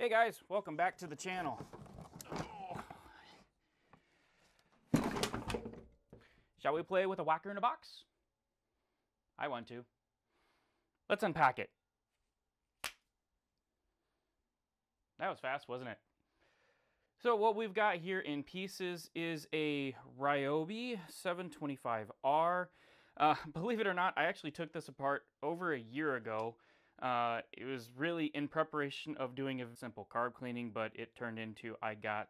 Hey guys, welcome back to the channel. Shall we play with a whacker in a box? I want to. Let's unpack it. That was fast, wasn't it? So what we've got here in pieces is a Ryobi 725r. Believe it or not, I actually took this apart over a year ago. It was really in preparation of doing a simple carb cleaning, but it turned into I got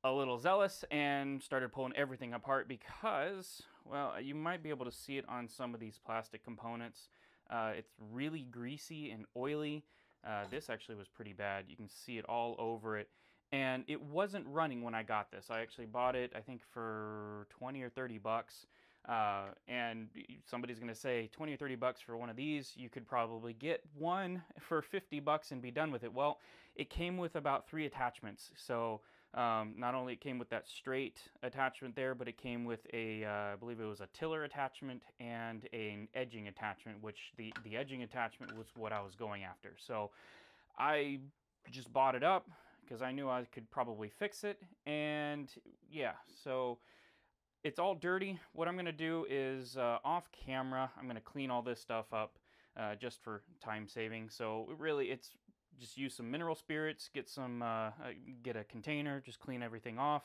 a little zealous and started pulling everything apart because, well, you might be able to see it on some of these plastic components. It's really greasy and oily. This actually was pretty bad. You can see it all over it. And it wasn't running when I got this. I actually bought it, I think, for 20 or 30 bucks. And somebody's going to say 20 or 30 bucks for one of these. You could probably get one for 50 bucks and be done with it. Well, it came with about 3 attachments. So not only it came with that straight attachment there, but it came with a, I believe it was a tiller attachment and an edging attachment, which the edging attachment was what I was going after. So I just bought it up because I knew I could probably fix it. And yeah, so it's all dirty. What I'm going to do is off camera, I'm going to clean all this stuff up just for time saving. So really it's just use some mineral spirits, get a container, just clean everything off.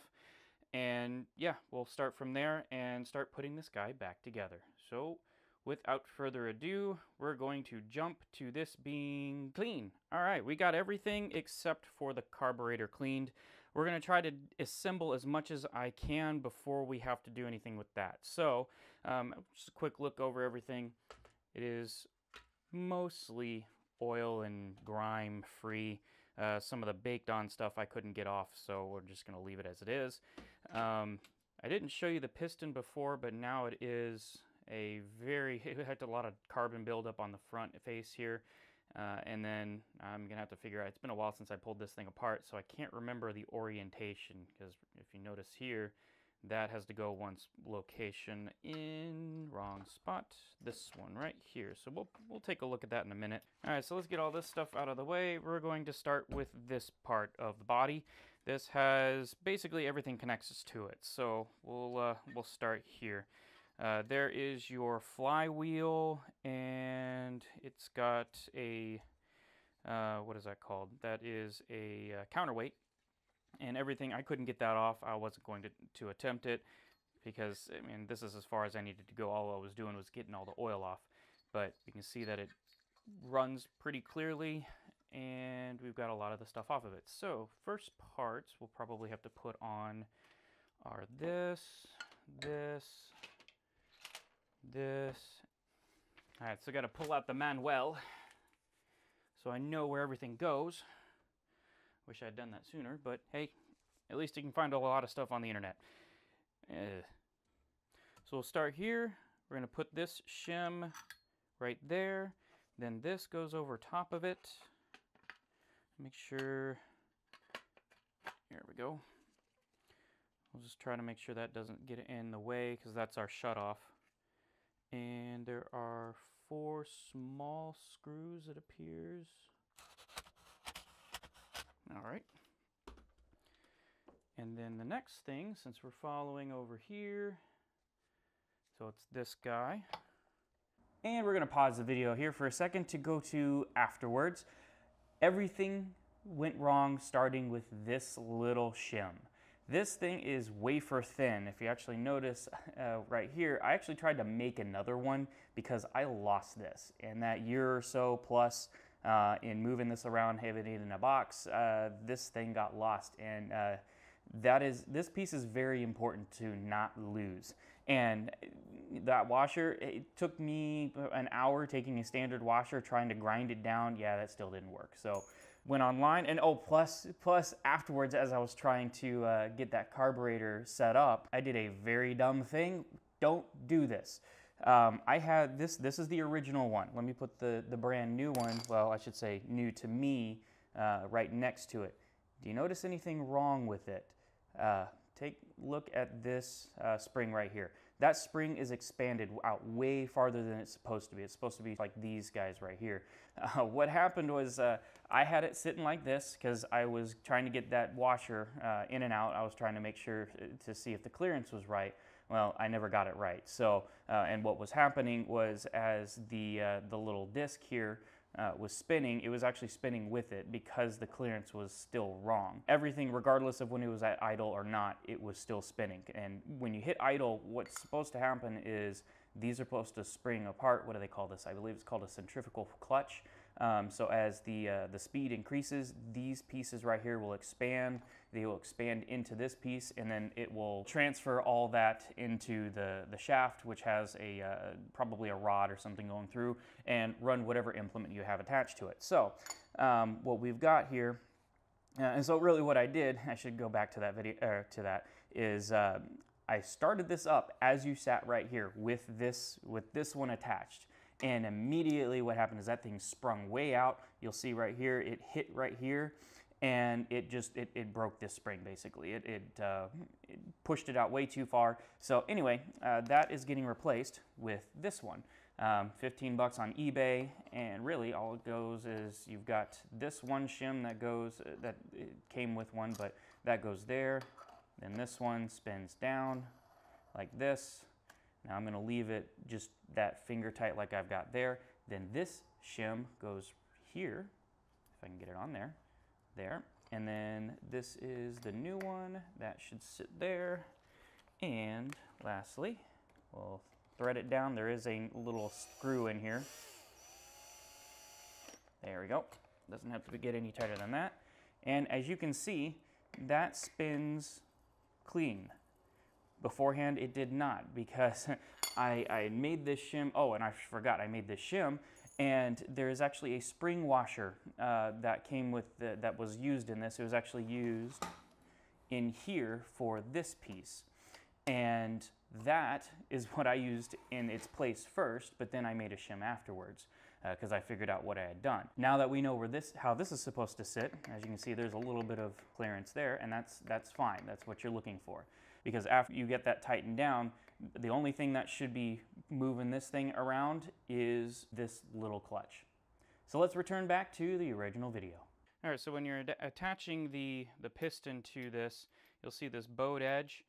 And yeah, we'll start from there and start putting this guy back together. So without further ado, we're going to jump to this being clean. All right, we got everything except for the carburetor cleaned. We're going to try to assemble as much as I can before we have to do anything with that. So just a quick look over everything. It is mostly oil and grime free. Some of the baked on stuff I couldn't get off, so we're just going to leave it as it is. I didn't show you the piston before, but now it is it had a lot of carbon buildup on the front face here. And then I'm gonna have to figure out, it's been a while since I pulled this thing apart, so I can't remember the orientation, because if you notice here, that has to go one location in wrong spot, this one right here. So we'll take a look at that in a minute. All right, so let's get all this stuff out of the way. We're going to start with this part of the body. This has basically everything connects to it, so we'll start here. There is your flywheel, and it's got a, what is that called? That is a counterweight, and everything, I couldn't get that off. I wasn't going to attempt it because, I mean, this is as far as I needed to go. All I was doing was getting all the oil off, but you can see that it runs pretty clearly, and we've got a lot of the stuff off of it. So first parts we'll probably have to put on are this. All right, so I got to pull out the manual so I know where everything goes. Wish I had done that sooner, but hey, at least you can find a lot of stuff on the internet. So we'll start here. We're going to put this shim right there. Then this goes over top of it. Make sure, here we go. We'll just try to make sure that doesn't get in the way because that's our shutoff. And there are 4 small screws, it appears. All right. And then the next thing, since we're following over here, so it's this guy. And we're going to pause the video here for a second to go to afterwards. Everything went wrong starting with this little shim. This thing is wafer thin. If you actually notice right here, I actually tried to make another one because I lost this. In that year or so plus in moving this around, having it in a box, this thing got lost. And this piece is very important to not lose. And that washer, it took me an hour taking a standard washer, trying to grind it down. Yeah, that still didn't work. So went online, and oh, plus afterwards, as I was trying to get that carburetor set up, I did a very dumb thing. Don't do this. I had this is the original one. Let me put the brand new one, well, I should say new to me, right next to it. Do you notice anything wrong with it? Take a look at this spring right here. that spring is expanded out way farther than it's supposed to be. It's supposed to be like these guys right here. What happened was I had it sitting like this because I was trying to get that washer in and out. I was trying to make sure to see if the clearance was right. Well, I never got it right. So, and what was happening was as the little disc here was spinning, it was actually spinning with it because the clearance was still wrong. Everything, regardless of when it was at idle or not, it was still spinning. And when you hit idle, what's supposed to happen is these are supposed to spring apart. What do they call this? I believe it's called a centrifugal clutch. So as the speed increases, these pieces right here will expand. They will expand into this piece, and then it will transfer all that into the shaft, which has probably a rod or something going through, and run whatever implement you have attached to it. So what we've got here, and so really what I did, I should go back to that video, is I started this up as you sat right here with this one attached. And immediately what happened is that thing sprung way out. You'll see right here, it hit right here, and it broke this spring basically. It pushed it out way too far. So anyway, that is getting replaced with this one. 15 bucks on eBay, and really all it goes is you've got this one shim that goes, that it came with one, but that goes there. Then this one spins down like this. Now I'm going to leave it just that finger tight like I've got there. Then this shim goes here, if I can get it on there, and then this is the new one that should sit there. And lastly, we'll thread it down. There is a little screw in here. There we go. Doesn't have to get any tighter than that. And as you can see, that spins clean. Beforehand, it did not, because I made this shim. Oh, and I forgot, I made this shim, and there is actually a spring washer that came with that was used in this. It was actually used in here for this piece, and that is what I used in its place first, but then I made a shim afterwards because I figured out what I had done. Now that we know how this is supposed to sit, as you can see, there's a little bit of clearance there, and that's fine. That's what you're looking for. Because after you get that tightened down, the only thing that should be moving this thing around is this little clutch. So let's return back to the original video. All right, so when you're attaching the piston to this, you'll see this bowed edge.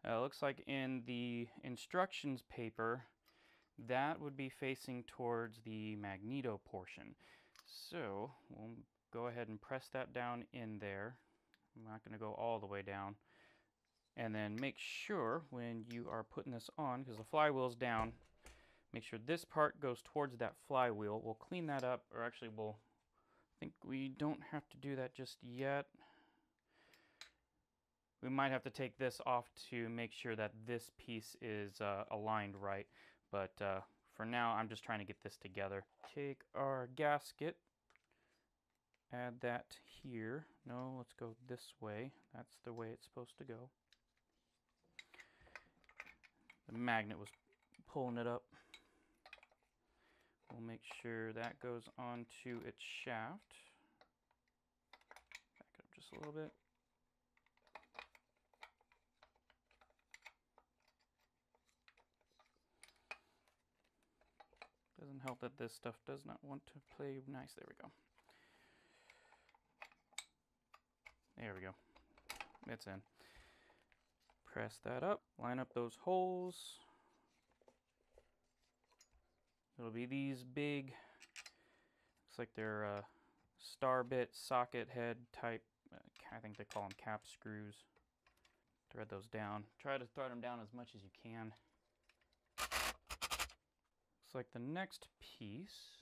Looks like in the instructions paper, that would be facing towards the magneto portion. So we'll go ahead and press that down in there. I'm not going to go all the way down. And then make sure when you are putting this on, because the flywheel's down, make sure this part goes towards that flywheel. We'll clean that up, or actually I think we don't have to do that just yet. We might have to take this off to make sure that this piece is aligned right. But for now, I'm just trying to get this together. Take our gasket, add that here. No, let's go this way. That's the way it's supposed to go. The magnet was pulling it up. We'll make sure that goes onto its shaft. Back it up just a little bit. Doesn't help that this stuff does not want to play nice. There we go. There we go. It's in. Press that up, line up those holes. It'll be these big, looks like they're star bit socket head type, I think they call them cap screws. Thread those down. Try to thread them down as much as you can. Looks like the next piece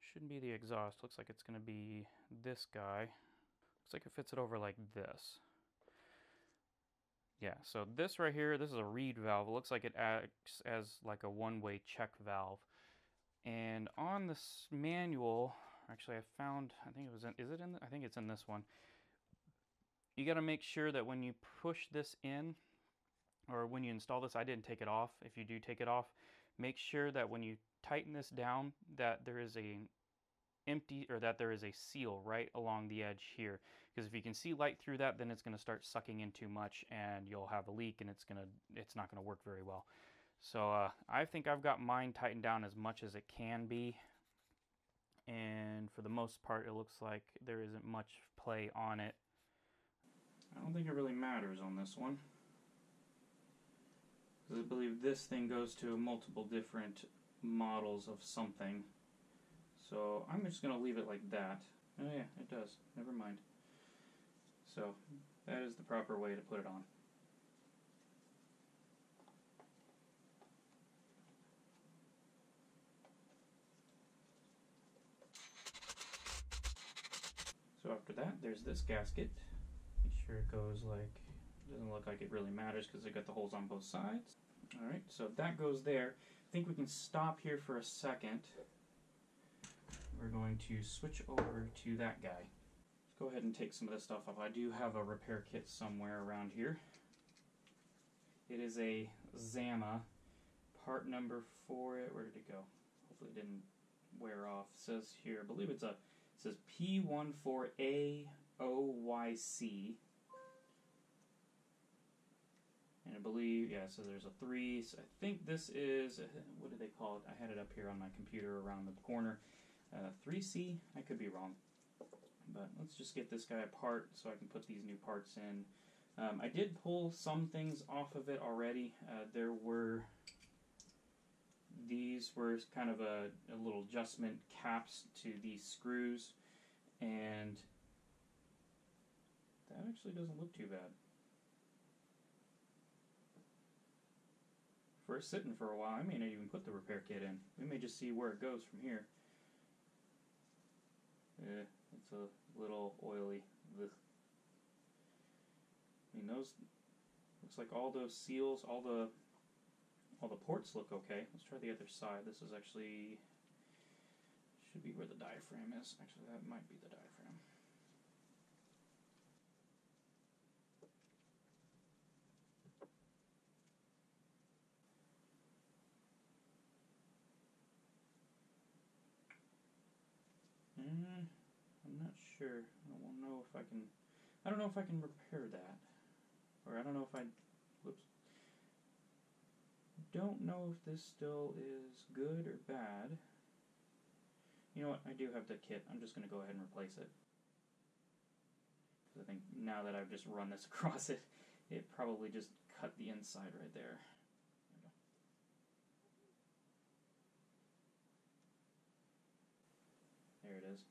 shouldn't be the exhaust. Looks like it's going to be this guy. Looks like it fits it over like this. Yeah, so this right here, this is a reed valve. It looks like it acts as like a one-way check valve. And on this manual, actually I found, I think it was in, I think it's in this one. You got to make sure that when you push this in, or when you install this, I didn't take it off. If you do take it off, make sure that when you tighten this down, that there is empty, or that there is a seal right along the edge here. Because if you can see light through that, then it's going to start sucking in too much, and you'll have a leak, and it's not going to work very well. So I think I've got mine tightened down as much as it can be, and for the most part, it looks like there isn't much play on it. I don't think it really matters on this one, because I believe this thing goes to multiple different models of something. So I'm just going to leave it like that. Oh yeah, it does. Never mind. So that is the proper way to put it on. So after that, there's this gasket. Make sure it goes like, doesn't look like it really matters because it got the holes on both sides. Alright, so that goes there. I think we can stop here for a second. We're going to switch over to that guy. Let's go ahead and take some of this stuff off. I do have a repair kit somewhere around here. It is a Zama. Part number for it, where did it go? Hopefully it didn't wear off. It says here, I believe it says P14AOYC. And I believe, yeah, so there's a 3. So I think this is, what do they call it? I had it up here on my computer around the corner. 3C? I could be wrong. But let's just get this guy apart so I can put these new parts in. I did pull some things off of it already. These were kind of a little adjustment caps to these screws, and that actually doesn't look too bad. For sitting for a while, I may not even put the repair kit in. We may just see where it goes from here. It's a little oily. Ugh. I mean, those, looks like all those seals, all the ports look okay. Let's try the other side. This is actually, should be where the diaphragm is. Actually, that might be the diaphragm. I'm not sure. I don't know if I can. I don't know if I can repair that, or I don't know if I. Whoops. Don't know if this still is good or bad. You know what? I do have the kit. I'm just going to go ahead and replace it. I think now that I've just run this across it, it probably just cut the inside right there. There it is.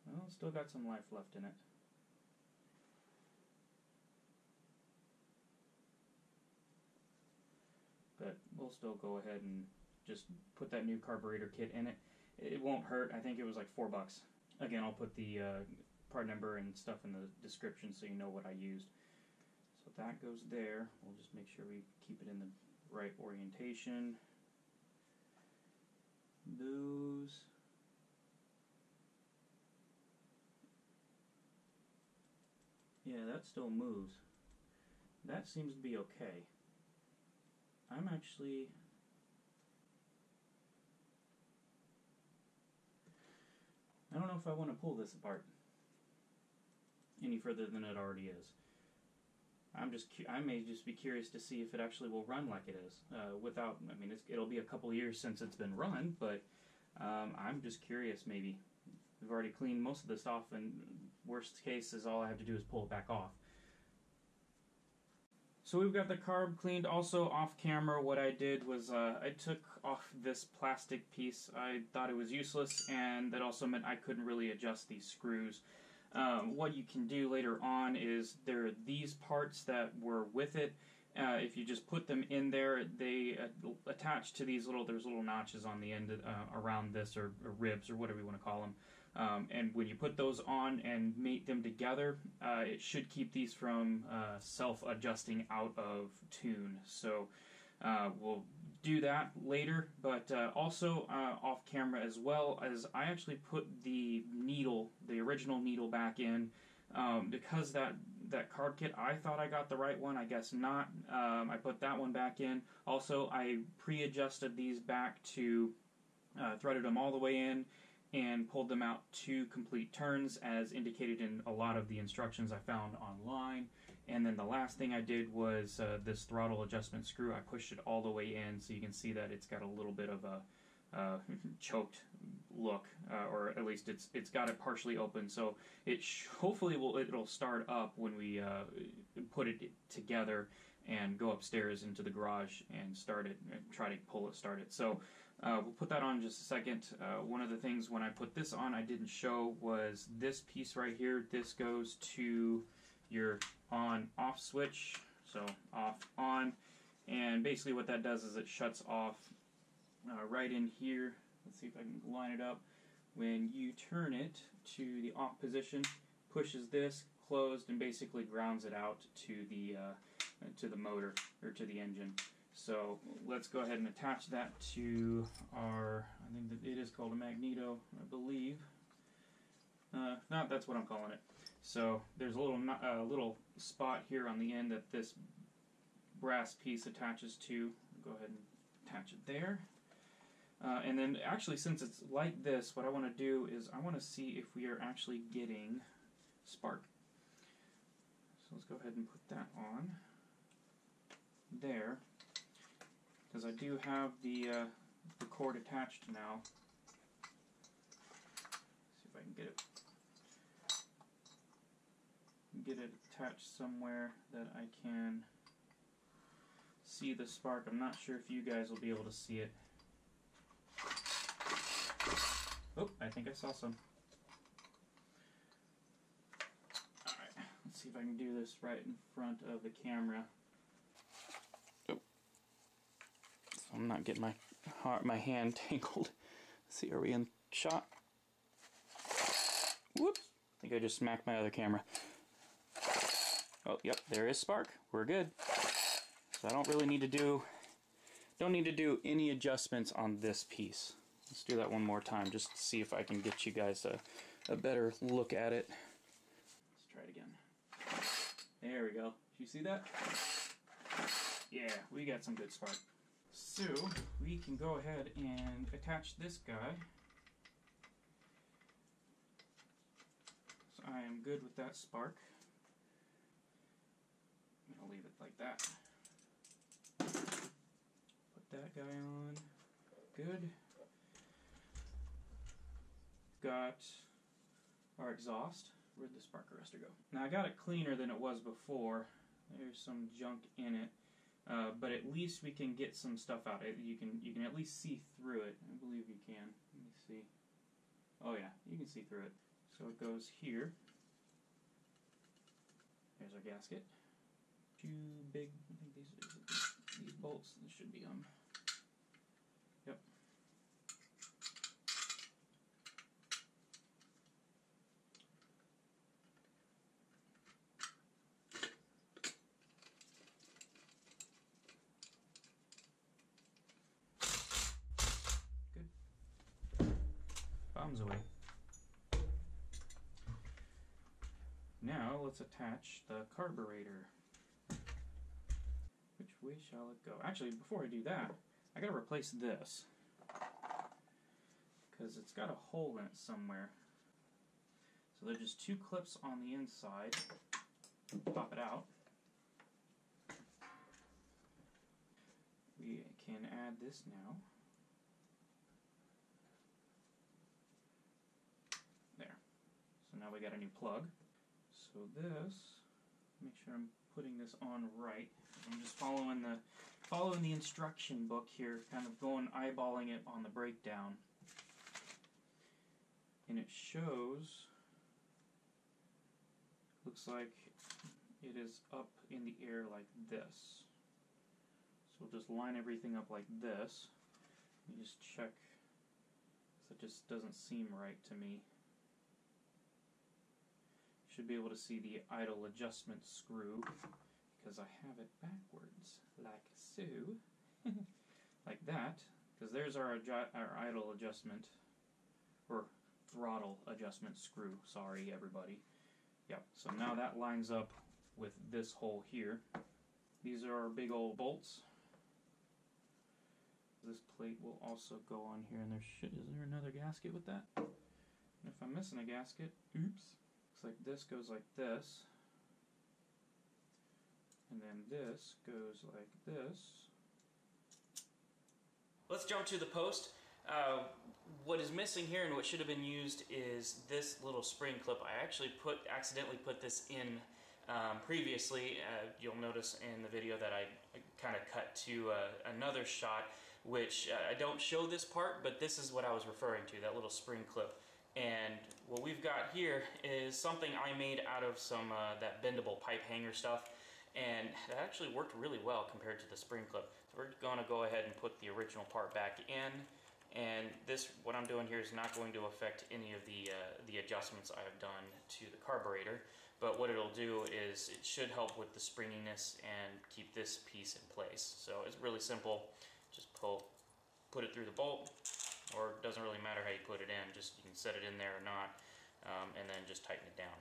Well, it's still got some life left in it. But we'll still go ahead and just put that new carburetor kit in it. It won't hurt. I think it was like $4. Again, I'll put the part number and stuff in the description so you know what I used. So that goes there. We'll just make sure we keep it in the right orientation. Those. Yeah, that still moves. That seems to be okay. I'm actually... I don't know if I want to pull this apart any further than it already is. I may just be curious to see if it actually will run like it is. Without, I mean, it'll be a couple years since it's been run, but I'm just curious maybe. We've already cleaned most of this off, and worst case is all I have to do is pull it back off. So we've got the carb cleaned. Also off camera, what I did was I took off this plastic piece. I thought it was useless, and that also meant I couldn't really adjust these screws. What you can do later on is there are these parts that were with it. If you just put them in there, they attach to these there's little notches on the end around this, or ribs, or whatever you want to call them. And when you put those on and mate them together, it should keep these from self-adjusting out of tune. So we'll do that later, but also off camera as well, as I actually put the needle, the original needle, back in, because that carb kit, I thought I got the right one. I guess not. I put that one back in. Also, I pre-adjusted these back to threaded them all the way in, and pulled them out 2 complete turns as indicated in a lot of the instructions I found online. And then the last thing I did was this throttle adjustment screw. I pushed it all the way in, so you can see that it's got a little bit of a choked look, or at least it's got it partially open. So it hopefully it'll start up when we put it together and go upstairs into the garage and start it and try to start it. So we'll put that on in just a second. One of the things when I put this on I didn't show was this piece right here. This goes to your on-off switch, so off, on, and basically what that does is it shuts off right in here. Let's see if I can line it up. When you turn it to the off position, pushes this closed and basically grounds it out to the motor, or to the engine. So let's go ahead and attach that to our, I think that it is called a magneto, I believe. If not, that's what I'm calling it. So there's a little spot here on the end that this brass piece attaches to. Go ahead and attach it there. And then actually, since it's like this, what I want to do is I want to see if we are actually getting spark. So let's go ahead and put that on there, because I do have the cord attached now. See if I can get it attached somewhere that I can see the spark. I'm not sure if you guys will be able to see it. Oh, I think I saw some. Alright, let's see if I can do this right in front of the camera. Oh. So I'm not getting my hand tangled. Let's see, are we in shot? Whoops! I think I just smacked my other camera. Oh, yep, there is spark. We're good. So I don't really need to do any adjustments on this piece. Let's do that one more time just to see if I can get you guys a better look at it. Let's try it again. There we go. Did you see that? Yeah, we got some good spark. So we can go ahead and attach this guy. So I am good with that spark. I'm going to leave it like that. Put that guy on. Good. Got our exhaust. Where'd the spark arrestor go? Now I got it cleaner than it was before. There's some junk in it, but at least we can get some stuff out. You can at least see through it. I believe you can. Let me see. Oh yeah, you can see through it. So it goes here. There's our gasket. 2 big. I think these bolts. This should be them. Yep. Bombs away. Now let's attach the carburetor. Which way shall it go? Actually, before I do that, I gotta replace this, because it's got a hole in it somewhere. So there's just 2 clips on the inside. Pop it out. We can add this now. There. So now we got a new plug. So this, make sure I'm putting this on right. I'm just following the instruction book here, kind of eyeballing it on the breakdown. And it shows, looks like it is up in the air like this. So we'll just line everything up like this. Let me just check, because it just doesn't seem right to me. Should be able to see the idle adjustment screw, because I have it backwards, like so. Like that, because there's our idle adjustment, or throttle adjustment screw, sorry everybody. Yep, so now that lines up with this hole here. These are our big old bolts. This plate will also go on here, and is there another gasket with that? And if I'm missing a gasket, oops. Looks like this goes like this. And then this goes like this. Let's jump to the post. What is missing here and what should have been used is this little spring clip. I actually accidentally put this in previously. You'll notice in the video that I kind of cut to another shot, which I don't show this part, but this is what I was referring to, that little spring clip. And what we've got here is something I made out of some that bendable pipe hanger stuff, and that actually worked really well compared to the spring clip. So we're gonna go ahead and put the original part back in, and what I'm doing here is not going to affect any of the adjustments I've done to the carburetor, but what it'll do is it should help with the springiness and keep this piece in place. So it's really simple. Just put it through the bolt, or it doesn't really matter how you put it in, just you can set it in there or not, and then just tighten it down.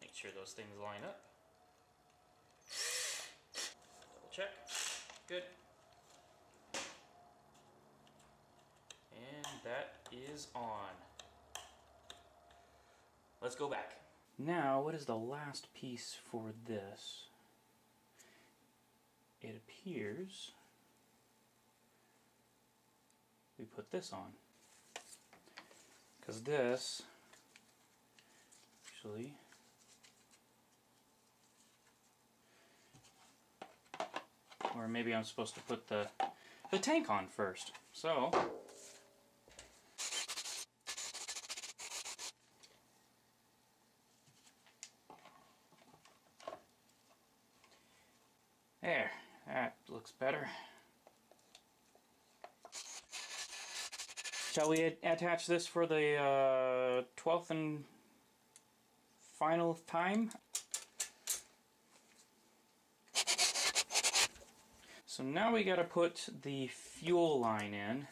Make sure those things line up. Double check. Good. And that is on. Let's go back. Now, what is the last piece for this? It appears we put this on, because this actually or maybe I'm supposed to put the tank on first. So there, that looks better. Shall we attach this for the 12th and final time? So now we gotta put the fuel line in,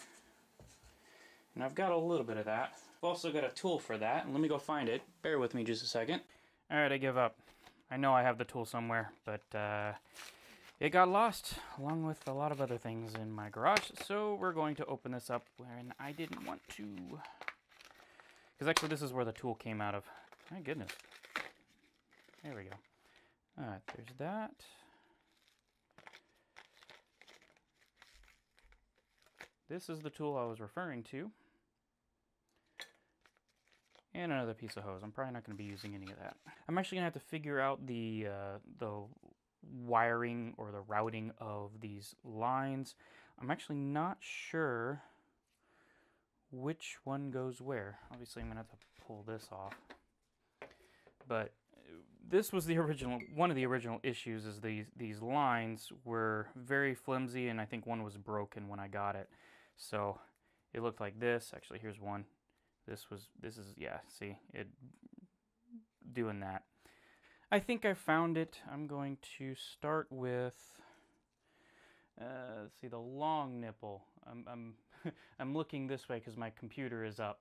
and I've got a little bit of that. I've also got a tool for that, and let me go find it. Bear with me just a second. Alright, I give up. I know I have the tool somewhere, but it got lost along with a lot of other things in my garage, so we're going to open this up when I didn't want to. Because actually this is where the tool came out of. My goodness. There we go. Alright, there's that. This is the tool I was referring to. And another piece of hose. I'm probably not going to be using any of that. I'm actually going to have to figure out the wiring or the routing of these lines. I'm actually not sure which one goes where. Obviously I'm going to have to pull this off. But this was the original, one of the original issues is these lines were very flimsy, and I think one was broken when I got it. So it looked like this. Actually, here's one. This is, yeah, see, it doing that. I think I found it. I'm going to start with, let's see, the long nipple. I'm looking this way because my computer is up,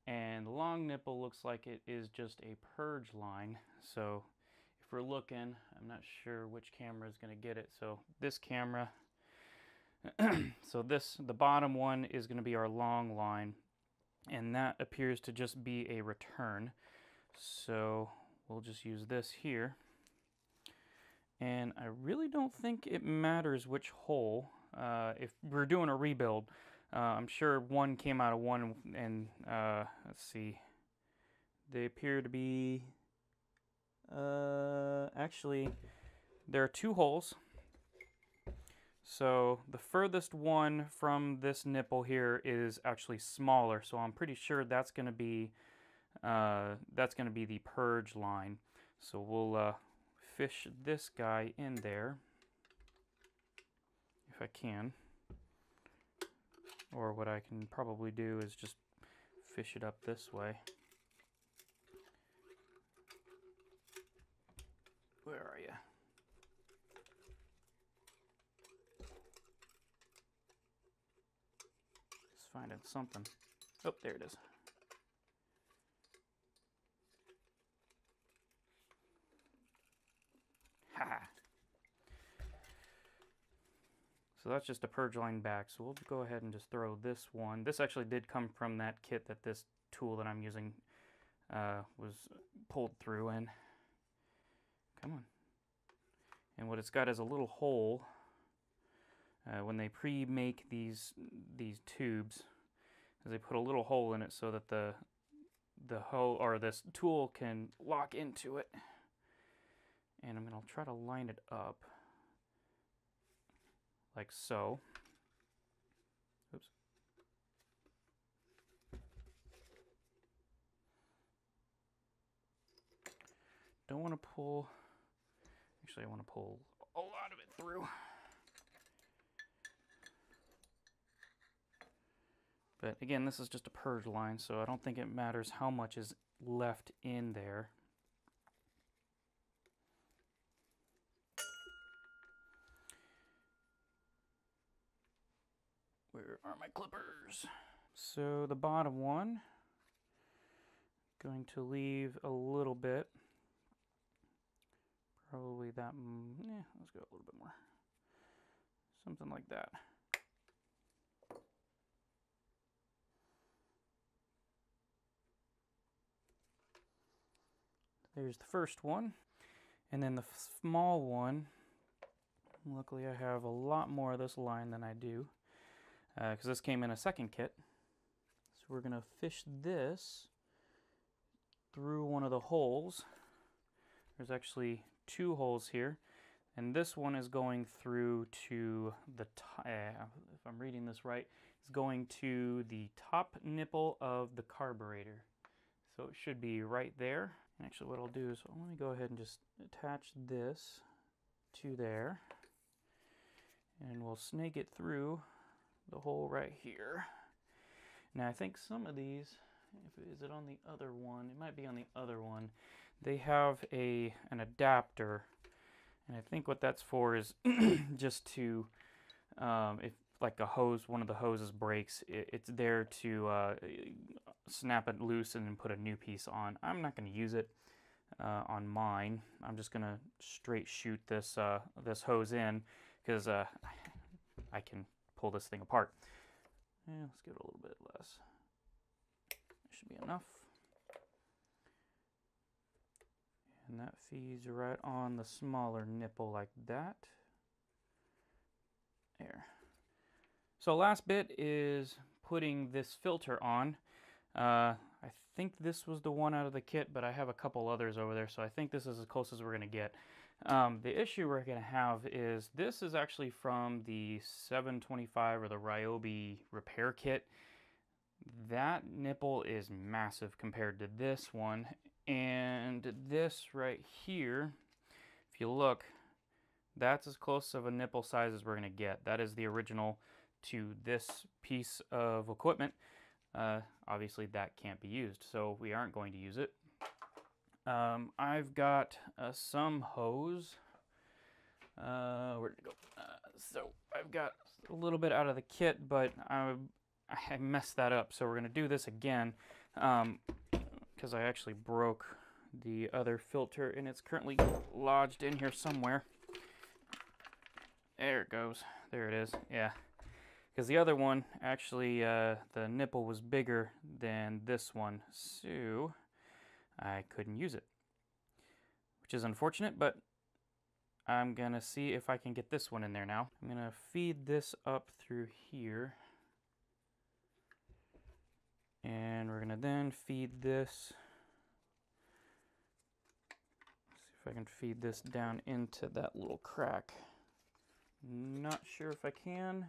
and the long nipple looks like it is just a purge line. So if we're looking, I'm not sure which camera is going to get it. So this camera, so the bottom one is going to be our long line, and that appears to just be a return. So we'll just use this here. And I really don't think it matters which hole. If we're doing a rebuild, I'm sure one came out of one, and let's see. They appear to be, actually, there are two holes. So the furthest one from this nipple here is actually smaller, so I'm pretty sure that's going to be the purge line. So we'll fish this guy in there if I can, or what I can probably do is just fish it up this way. Where are you? Finding something. Oh, there it is. Ha! So that's just a purge line back. So we'll go ahead and just throw this one. This actually did come from that kit that this tool that I'm using was pulled through in. Come on. And what it's got is a little hole. When they pre-make these tubes, they put a little hole in it so that the hole or this tool can lock into it. And I'm going to try to line it up like so. Oops. Don't want to pull, actually I want to pull a lot of it through. But again, this is just a purge line, so I don't think it matters how much is left in there. Where are my clippers? So the bottom one, going to leave a little bit. Probably that, let's go a little bit more. Something like that. There's the first one. And then the small one, luckily I have a lot more of this line than I do, because this came in a second kit. So we're going to fish this through one of the holes. There's actually 2 holes here, and this one is going through to the if I'm reading this right, it's going to the top nipple of the carburetor. So it should be right there. And actually what I'll do is, let me go ahead and just attach this to there, and we'll snake it through the hole right here. Now I think some of these, is it on the other one? It might be on the other one. They have an adapter, and I think what that's for is just to, if like a hose, one of the hoses breaks, it's there to snap it loose and then put a new piece on. I'm not going to use it on mine. I'm just going to straight shoot this this hose in, because I can pull this thing apart. Yeah, let's give it a little bit less. Should be enough. And that feeds right on the smaller nipple like that. There. So last bit is putting this filter on. I think this was the one out of the kit, but I have a couple others over there, so I think this is as close as we're going to get. The issue we're going to have is this is actually from the 725 or the Ryobi repair kit. That nipple is massive compared to this one, and this right here, if you look, that's as close of a nipple size as we're going to get. That is the original to this piece of equipment. Obviously that can't be used, so we aren't going to use it. I've got some hose. Where did it go? So I've got a little bit out of the kit, but I messed that up, so we're going to do this again, because I actually broke the other filter, and it's currently lodged in here somewhere. There it goes. There it is. Yeah. Because the other one, actually, the nipple was bigger than this one, so I couldn't use it, which is unfortunate, but I'm going to see if I can get this one in there now. I'm going to feed this up through here, and we're going to then feed this. See if I can feed this down into that little crack. Not sure if I can.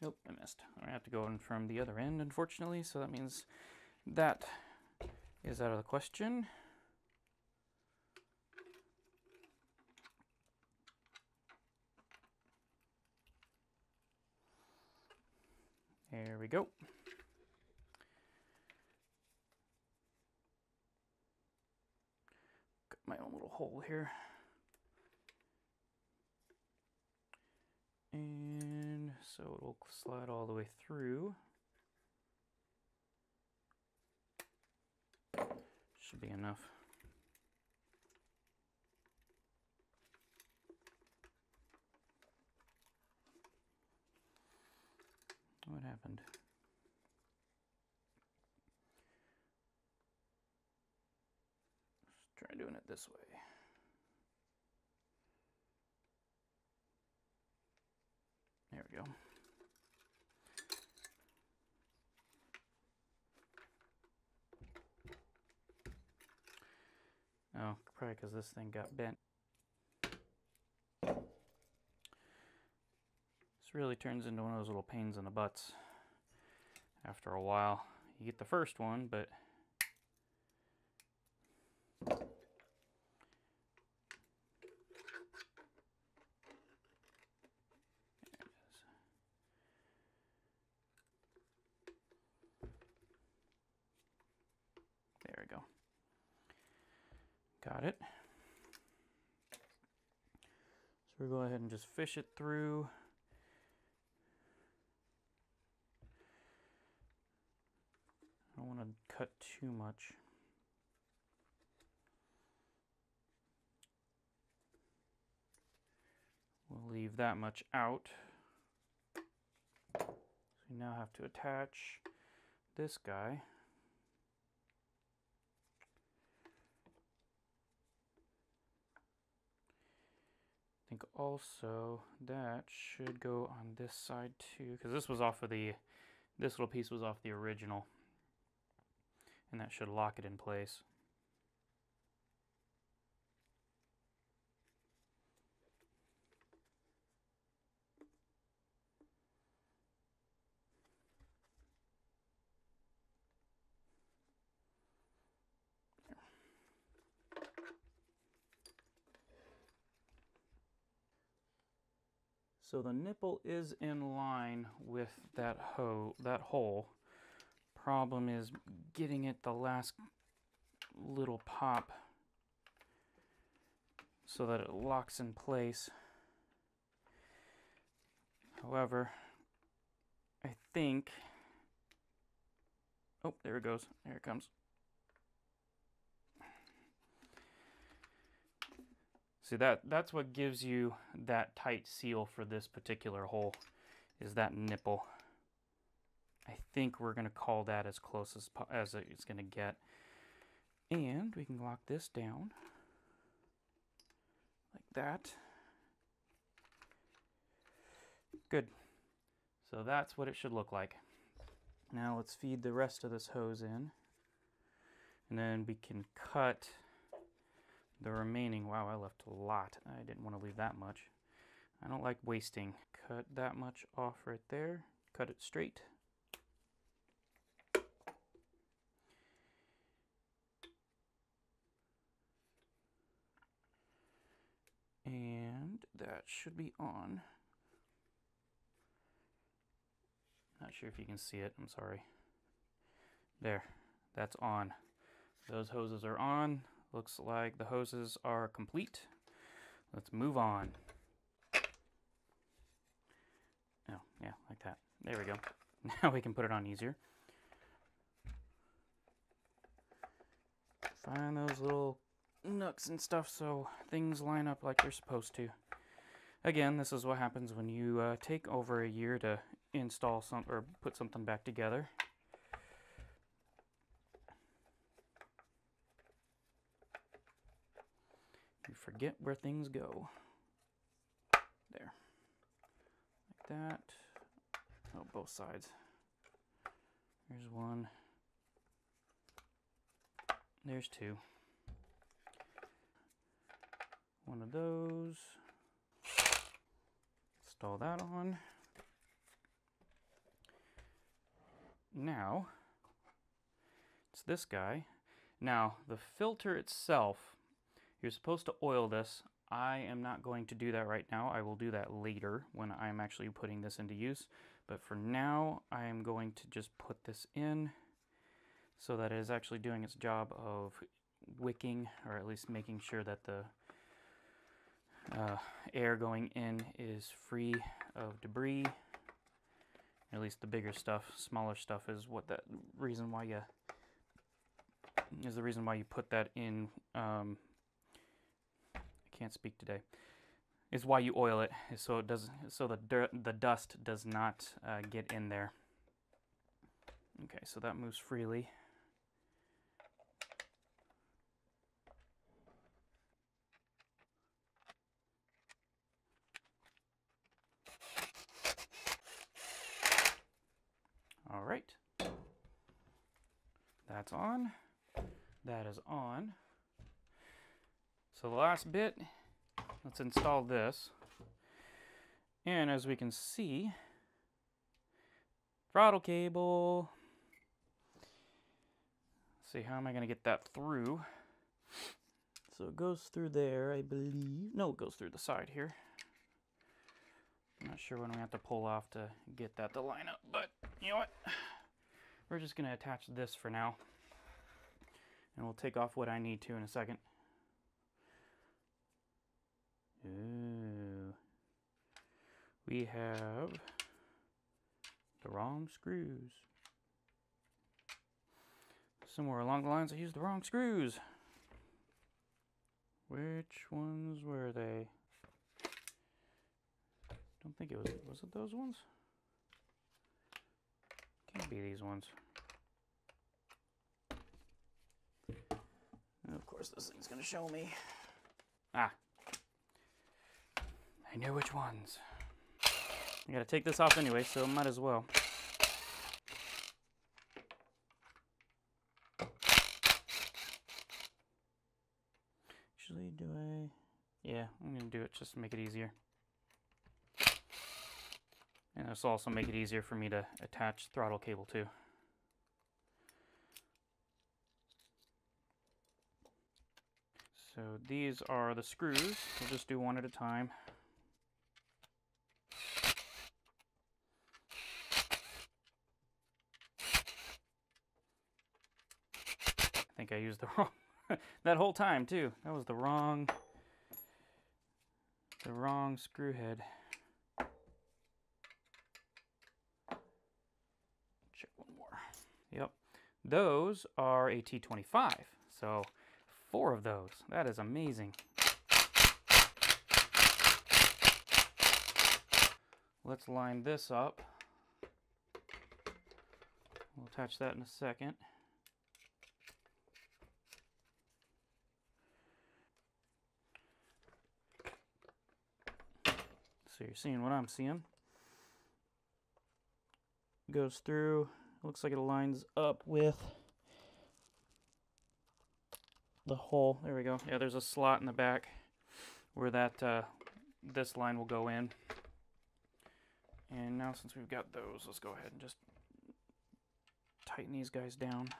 Nope, I missed. I have to go in from the other end, unfortunately, so that means that is out of the question. There we go. Got my own little hole here. And so it will slide all the way through. Should be enough. happened? Let's try doing it this way. There we go. Oh, probably because this thing got bent. This really turns into one of those little pains in the butts after a while. You get the first one, but there we go. Got it. So we'll go ahead and just fish it through. I don't want to cut too much. We'll leave that much out. So we now have to attach this guy. I think also that should go on this side too, because this was off of the, this little piece was off the original, and that should lock it in place. So the nipple is in line with that hole. Problem is getting it the last little pop so that it locks in place. However, I think, oh, there it goes. There it comes. See, that's what gives you that tight seal for this particular hole, is that nipple. I think we're going to call that as close as it's going to get. And we can lock this down like that. Good. So that's what it should look like. Now let's feed the rest of this hose in. And then we can cut the remaining. Wow, I left a lot. I didn't want to leave that much. I don't like wasting. Cut that much off right there. Cut it straight. And that should be on. Not sure if you can see it. I'm sorry. There. That's on. Those hoses are on. Looks like the hoses are complete. Let's move on. Oh, yeah, like that. There we go. Now we can put it on easier. Find those little nooks and stuff so things line up like they're supposed to. Again, this is what happens when you take over a year to install some or put something back together. You forget where things go. There. Like that. Oh, both sides. There's one. There's two. One of those. Install that on. Now, it's this guy. Now, the filter itself, you're supposed to oil this. I am not going to do that right now. I will do that later when I'm actually putting this into use. But for now, I am going to just put this in so that it is actually doing its job of wicking, or at least making sure that the air going in is free of debris. At least the bigger stuff. Smaller stuff is what the reason why you put that in. I can't speak today. Is why you oil it, so it does, so the dust does not get in there. Okay, so that moves freely. All right. That's on. That is on. So the last bit, let's install this. And as we can see, throttle cable. Let's see, how am I going to get that through? So it goes through there, I believe. No, it goes through the side here. I'm not sure when we have to pull off to get that to line up, but you know what? We're just going to attach this for now. And we'll take off what I need to in a second. Ooh. We have the wrong screws. Somewhere along the lines I used the wrong screws. Which ones were they? Don't think it was it those ones? Can't be these ones. And of course this thing's gonna show me. Ah. I know which ones. I gotta take this off anyway, so might as well. Actually, do I? Yeah, I'm gonna do it just to make it easier. And this will also make it easier for me to attach throttle cable too. So these are the screws. We'll just do one at a time. I think I used the wrong that whole time too. That was the wrong screw head. Check one more. Yep. Those are a T25. So 4 of those. That is amazing. Let's line this up. We'll attach that in a second. So you're seeing what I'm seeing. Goes through. Looks like it lines up with the hole. There we go. Yeah, there's a slot in the back where that this line will go in. And now since we've got those, let's go ahead and just tighten these guys down.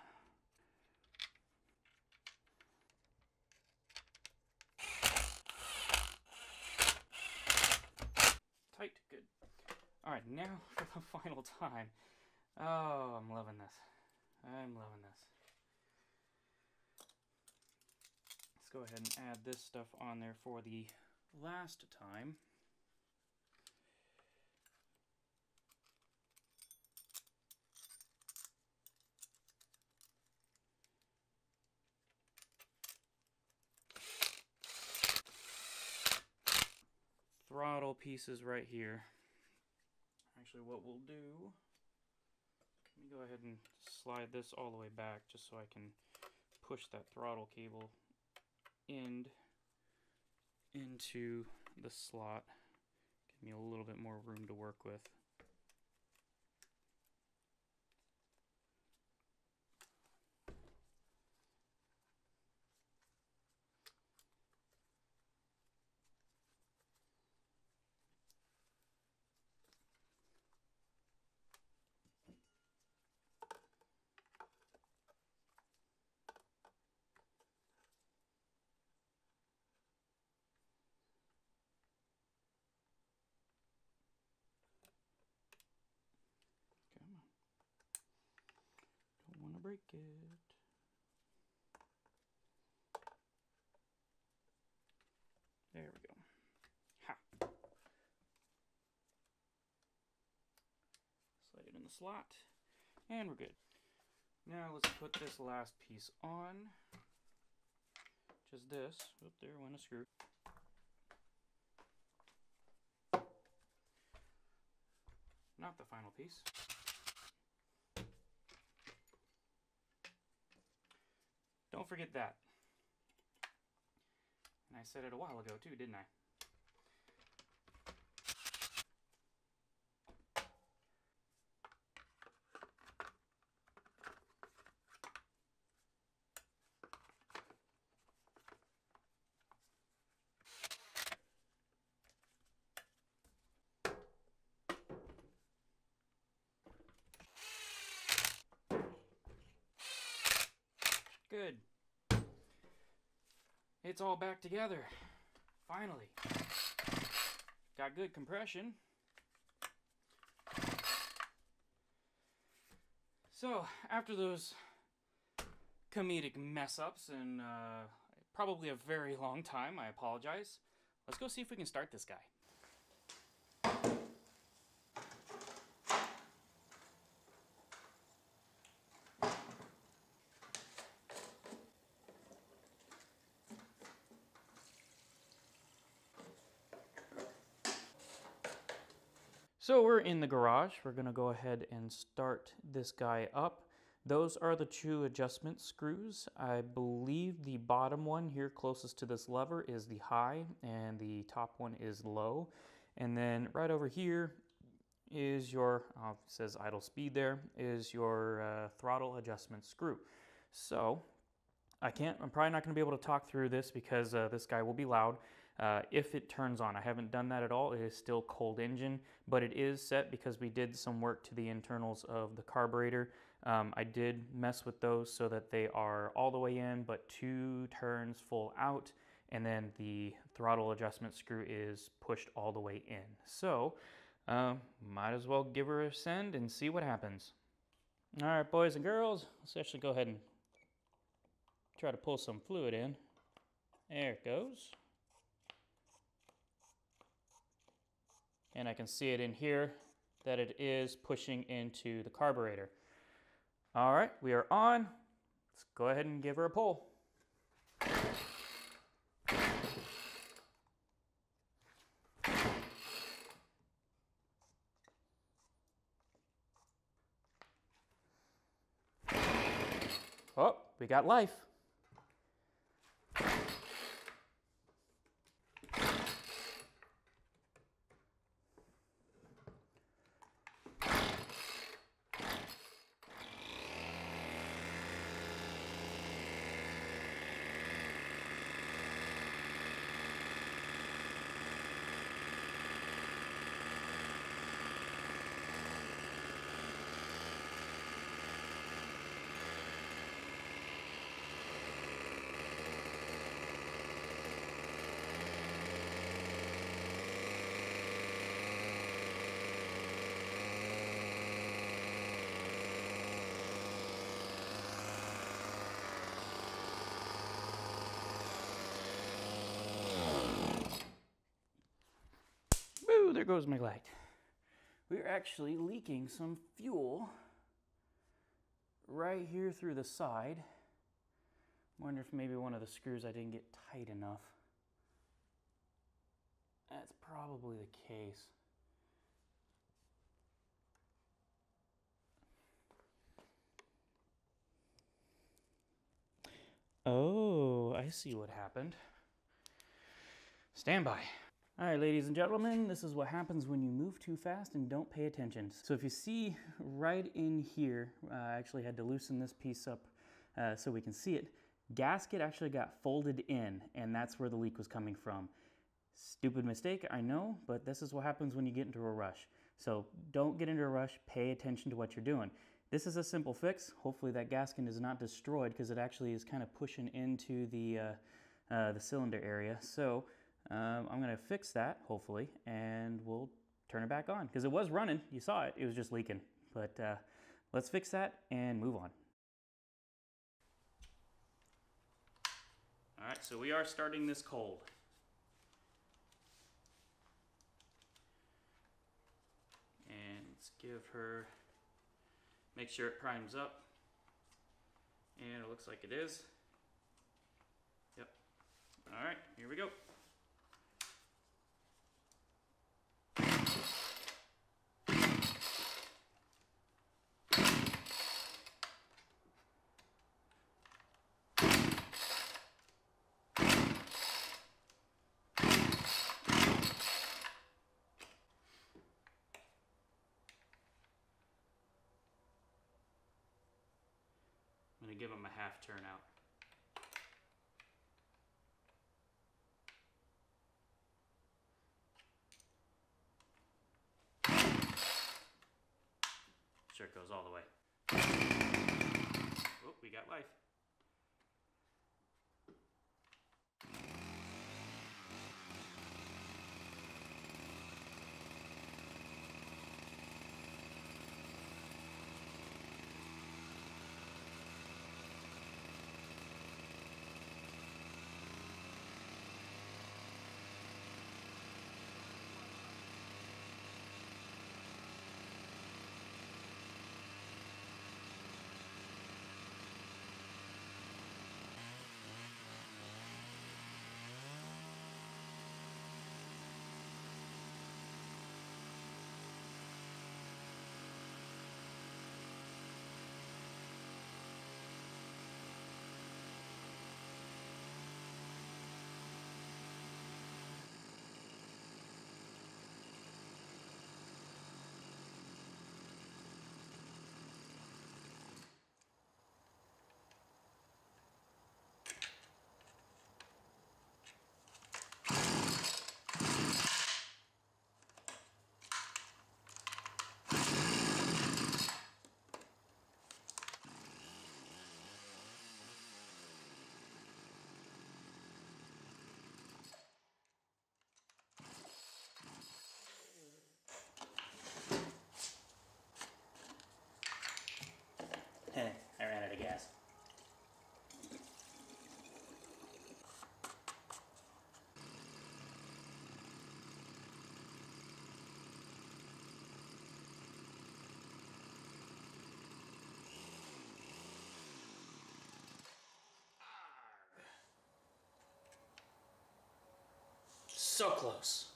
Tight, good. All right, now for the final time. Oh, I'm loving this. I'm loving this. Let's go ahead and add this stuff on there for the last time. Throttle pieces right here. Actually, what we'll do, let me go ahead and slide this all the way back just so I can push that throttle cable end into the slot. Give me a little bit more room to work with. Don't want to break it. There we go. Ha! Slide it in the slot, and we're good. Now let's put this last piece on. Just this. Oop, there went a screw. Not the final piece. Don't forget that. And I said it a while ago too, didn't I? Good. It's all back together. Finally. Got good compression. So, after those comedic mess-ups and probably a very long time, I apologize. Let's go see if we can start this guy. So we're in the garage. We're going to go ahead and start this guy up. Those are the two adjustment screws. I believe the bottom one here closest to this lever is the high and the top one is low. And then right over here is your, it says idle speed there, is your throttle adjustment screw. So I'm probably not going to be able to talk through this because this guy will be loud. If it turns on. I haven't done that at all. It is still cold engine, but it is set because we did some work to the internals of the carburetor. I did mess with those so that they are all the way in, but 2 turns full out, and then the throttle adjustment screw is pushed all the way in. So, might as well give her a send and see what happens. All right, boys and girls, let's actually go ahead and try to pull some fluid in. There it goes. And I can see it in here that it is pushing into the carburetor. All right, we are on. Let's go ahead and give her a pull. Oh, we got life. There goes my light. We're actually leaking some fuel right here through the side. Wonder if maybe one of the screws I didn't get tight enough. That's probably the case. Oh, I see what happened. Stand by. All right, ladies and gentlemen, this is what happens when you move too fast and don't pay attention. So if you see right in here, I actually had to loosen this piece up so we can see it. Gasket actually got folded in, and that's where the leak was coming from. Stupid mistake, I know, but this is what happens when you get into a rush. So don't get into a rush, pay attention to what you're doing. This is a simple fix. Hopefully that gasket is not destroyed because it actually is kind of pushing into the cylinder area. So I'm going to fix that, hopefully, and we'll turn it back on. Because it was running. You saw it. It was just leaking. But let's fix that and move on. All right, so we are starting this cold. And let's give her, make sure it primes up. And it looks like it is. Yep. All right, here we go. gonna give them a half turn out. Sure it goes all the way. Oh, we got life. I ran out of gas. So close.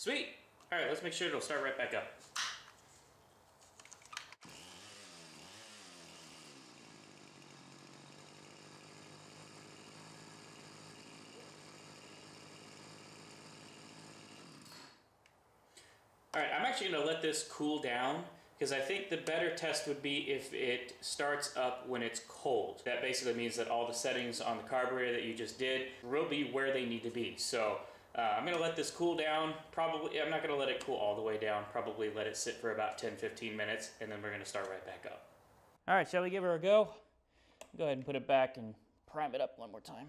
Sweet! Alright, let's make sure it'll start right back up. Alright, I'm actually going to let this cool down because I think the better test would be if it starts up when it's cold. That basically means that all the settings on the carburetor that you just did will be where they need to be. So I'm going to let this cool down. Probably, I'm not going to let it cool all the way down. Probably let it sit for about 10-15 minutes, and then we're going to start right back up. All right, shall we give her a go? Go ahead and put it back and prime it up one more time.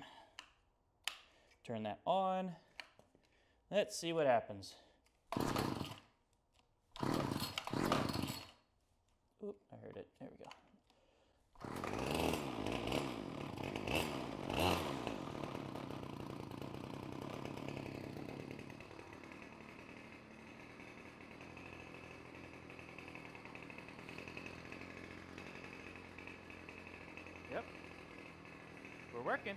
Turn that on. Let's see what happens. Oop, I heard it. There we go. Yep. We're working.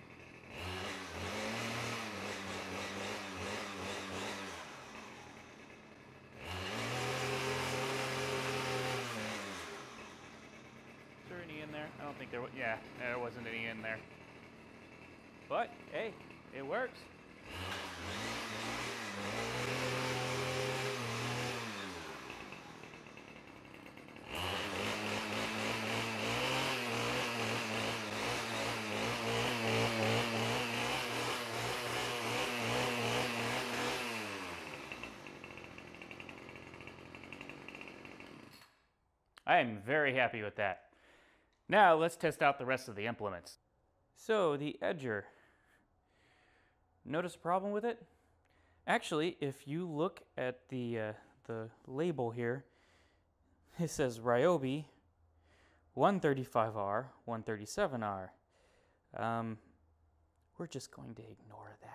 Is there any in there? I don't think there was. Yeah, there wasn't any in there. But, hey, it works. I am very happy with that. Now let's test out the rest of the implements. So the edger, notice a problem with it? Actually, if you look at the label here, it says Ryobi 135R, 137R. We're just going to ignore that.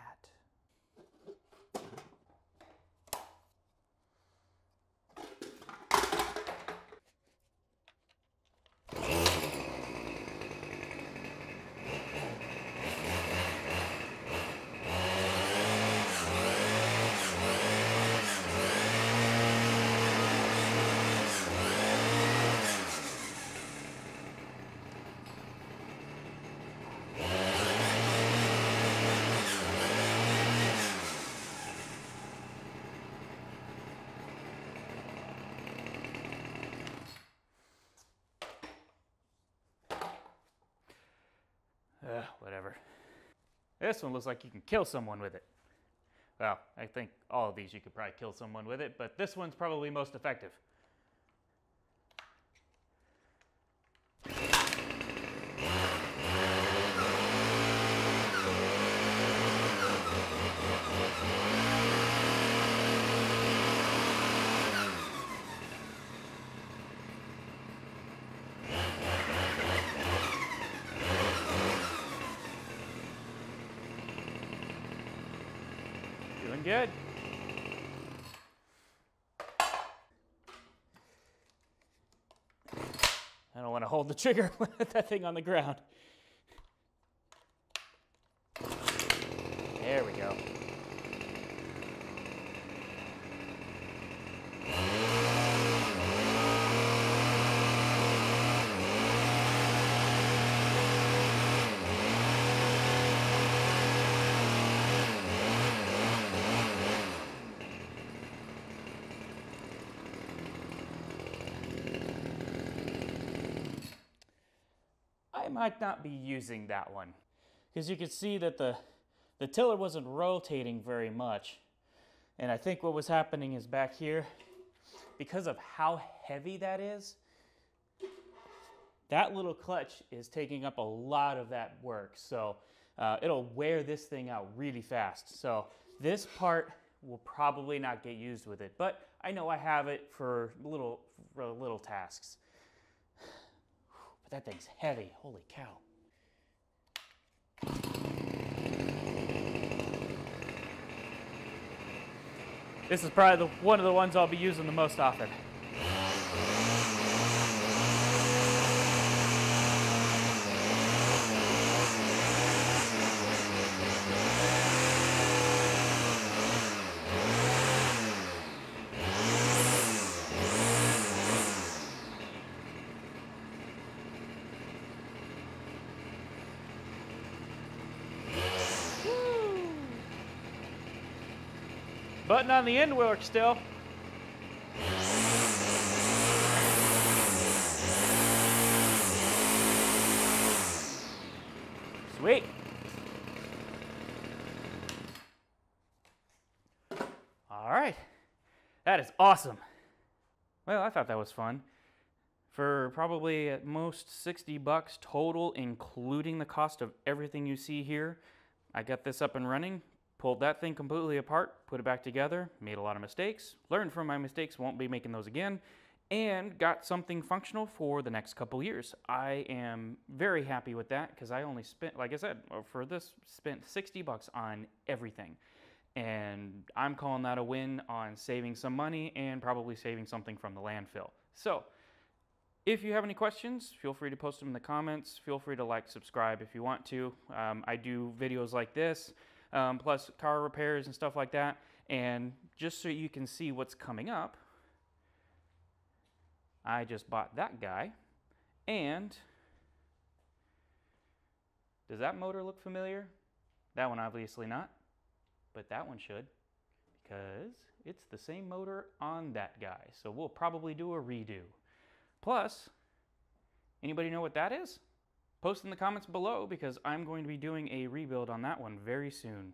Whatever. This one looks like you can kill someone with it. Well, I think all of these you could probably kill someone with it, but this one's probably most effective. Doing good. I don't want to hold the trigger with that thing on the ground. There we go. I might not be using that one because you can see that the tiller wasn't rotating very much, and I think what was happening is back here, because of how heavy that is, that little clutch is taking up a lot of that work, so it'll wear this thing out really fast. So this part will probably not get used with it, but I know I have it for little tasks. That thing's heavy, holy cow. This is probably one of the ones I'll be using the most often. Button on the end works still. Sweet. All right. That is awesome. Well, I thought that was fun. For probably at most 60 bucks total, including the cost of everything you see here, I got this up and running. Pulled that thing completely apart, put it back together, made a lot of mistakes, learned from my mistakes, won't be making those again, and got something functional for the next couple years. I am very happy with that because I only spent, like I said, for this, spent 60 bucks on everything. And I'm calling that a win on saving some money and probably saving something from the landfill. So, if you have any questions, feel free to post them in the comments. Feel free to like, subscribe if you want to. I do videos like this. Plus car repairs and stuff like that. And just so you can see what's coming up, I just bought that guy. And does that motor look familiar? That one obviously not, but that one should, because it's the same motor on that guy. So we'll probably do a redo. Plus, anybody know what that is? Post in the comments below because I'm going to be doing a rebuild on that one very soon.